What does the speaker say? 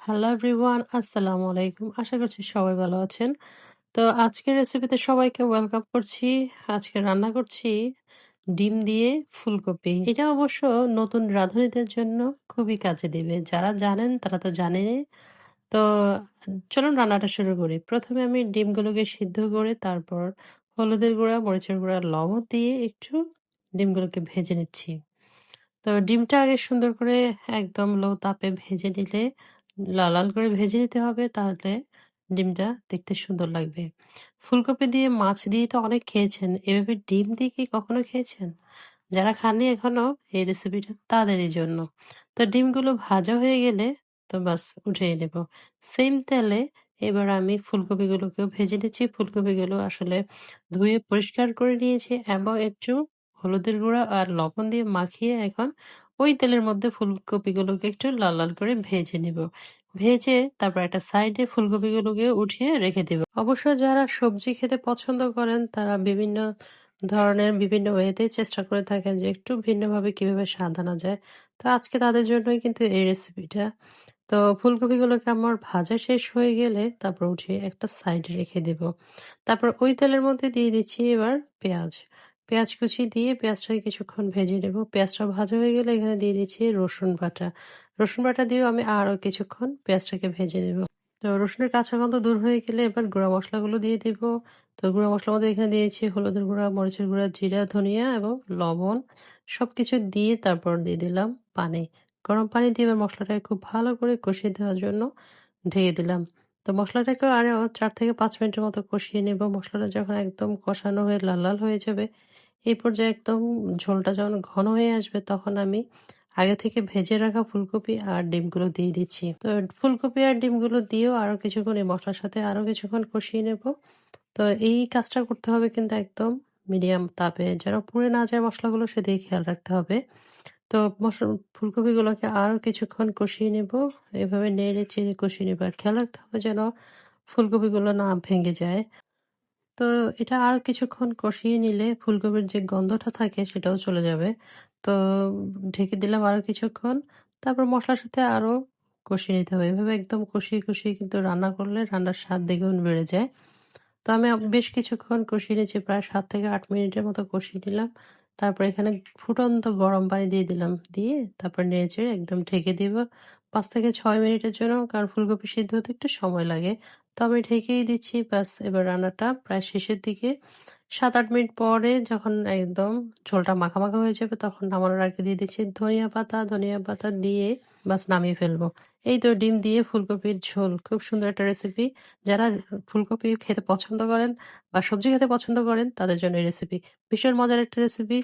Hello everyone, আসসালামু আলাইকুম। আশা করছি সবাই ভালো আছেন। তো আজকের রেসিপিতে সবাইকে ওয়েলকাম করছি। আজকে রান্না করছি ডিম দিয়ে ফুলকপি। এটা অবশ্য নতুন রাঁধুনিদের জন্য খুবই কাজে দিবে। যারা জানেন তারা তো জানেনই। তো চলুন রান্নাটা শুরু করি। প্রথমে আমি ডিমগুলোকে সিদ্ধ করে তারপর হলুদের গুঁড়া, মরিচের গুঁড়া, লবণ দিয়ে একটু ডিমগুলোকে ভেজে নিচ্ছি। তো ডিমটা আগে সুন্দর করে একদম লো তাপে ভেজে নিলে লাল লাল করে ভেজে নিতে হবে, তাহলে ডিমটা দেখতে সুন্দর লাগবে। ফুলকপি দিয়ে মাছ দিয়ে তো অনেক খেয়েছেন, এভাবে ডিম দিয়ে কি কখনো খেয়েছেন? যারা খাননি এখনো, এই রেসিপিটা তাদেরই জন্য। তো ডিমগুলো ভাজা হয়ে গেলে তো বাস উঠিয়ে নেব। সেম তেলে এবার আমি ফুলকপিগুলোকেও ভেজে নিচ্ছি। ফুলকপিগুলো আসলে ধুয়ে পরিষ্কার করে নিয়েছি এবং একটু হলুদের গুঁড়া আর লবণ দিয়ে মাখিয়ে এখন ওই তেলের মধ্যে ফুলকপিগুলোকে একটু লাল লাল করে ভেজে নিব। ভেজে তারপর একটা সাইডে ফুলকপিগুলোকে উঠিয়ে রেখে দেব। অবশ্য যারা সবজি খেতে পছন্দ করেন তারা বিভিন্ন ধরনের বিভিন্ন ওয়েতে চেষ্টা করে থাকেন যে একটু ভিন্নভাবে কিভাবে স্বাদ আনা যায়। তো আজকে তাদের জন্যই কিন্তু এই রেসিপিটা। তো ফুলকপিগুলোকে আমার ভাজা শেষ হয়ে গেলে তারপর উঠিয়ে একটা সাইডে রেখে দেব। তারপর ওই তেলের মধ্যে দিয়ে দিচ্ছি এবার পেঁয়াজ। পেঁয়াজ কুচি দিয়ে পেঁয়াজটাকে কিছুক্ষণ ভেজে নেব। পেঁয়াজটা ভাজা হয়ে গেলে এখানে দিয়ে দিচ্ছি রসুন বাটা। রসুন বাটা দিয়েও আমি আরো কিছুক্ষণ পেঁয়াজটাকে ভেজে নেব। তো রসুনের কাঁচা গন্ধ দূর হয়ে গেলে এবার গুঁড়া মশলাগুলো দিয়ে দিব। তো গুঁড়া মশলার মধ্যে এখানে দিয়েছি হলুদের গুঁড়া, মরিচের গুঁড়া, জিরা, ধনিয়া এবং লবণ। সবকিছু দিয়ে তারপর দিয়ে দিলাম পানি। গরম পানি দিয়ে এবার মশলাটাকে খুব ভালো করে কষিয়ে দেওয়ার জন্য ঢেকে দিলাম। তো মশলাটাকেও আরো ৪ থেকে ৫ মিনিটের মতো কষিয়ে নেব। মশলাটা যখন একদম কষানো হয়ে লাল লাল হয়ে যাবে, এই পর্যায়ে একদম ঝোলটা যখন ঘন হয়ে আসবে তখন আমি আগে থেকে ভেজে রাখা ফুলকপি আর ডিমগুলো দিয়ে দিচ্ছি। তো ফুলকপি আর ডিমগুলো দিয়েও আরো কিছুক্ষণ এই মশলার সাথে আরো কিছুক্ষণ কষিয়ে নেব। তো এই কাজটা করতে হবে কিন্তু একদম মিডিয়াম তাপে, যেন পুড়ে না যায় মশলাগুলো, সেদিকে খেয়াল রাখতে হবে। তো ফুলকপিগুলোকে আরো কিছুক্ষণ কষিয়ে নেব। এভাবে নেড়ে চেড়ে কষিয়ে নেব। আর খেয়াল রাখতে হবে যেন ফুলকপিগুলো না ভেঙে যায়। তো এটা আর কিছুক্ষণ কষিয়ে নিলে ফুলকপির যে গন্ধটা থাকে সেটাও চলে যাবে। তো ঢেকে দিলাম আরো কিছুক্ষণ। তারপর মসলার সাথে আরো কষিয়ে নিতে হবে। এভাবে একদম কষিয়ে, কষিয়ে কিন্তু রান্না করলে রান্নার স্বাদ দ্বিগুণ বেড়ে যায়। তো আমি বেশ কিছুক্ষণ কষিয়ে নিয়েছি, প্রায় ৭ থেকে ৮ মিনিটের মতো কষিয়ে নিলাম। তারপর এখানে ফুটন্ত গরম পানি দিয়ে দিলাম। দিয়ে তারপর নেড়েচেড়ে একদম ঢেকে দিব ৫ থেকে ৬ মিনিটের জন্য। কারণ ফুলকপি সিদ্ধ হতে একটু সময় লাগে। তো আমি ঢেকেই দিচ্ছি। ব্যাস এবার রান্নাটা প্রায় শেষের দিকে। ৭-৮ মিনিট পরে যখন একদম ঝোলটা মাখা, মাখা হয়ে যাবে তখন নামানোর আগে দিয়ে দিচ্ছি ধনিয়া পাতা। ধনিয়া পাতা দিয়ে বাস নামিয়ে ফেলবো। এই তো ডিম দিয়ে ফুলকপির ঝোল। খুব সুন্দর একটা রেসিপি। যারা ফুলকপি খেতে পছন্দ করেন বা সবজি খেতে পছন্দ করেন তাদের জন্য এই রেসিপি। ভীষণ মজার একটা রেসিপি।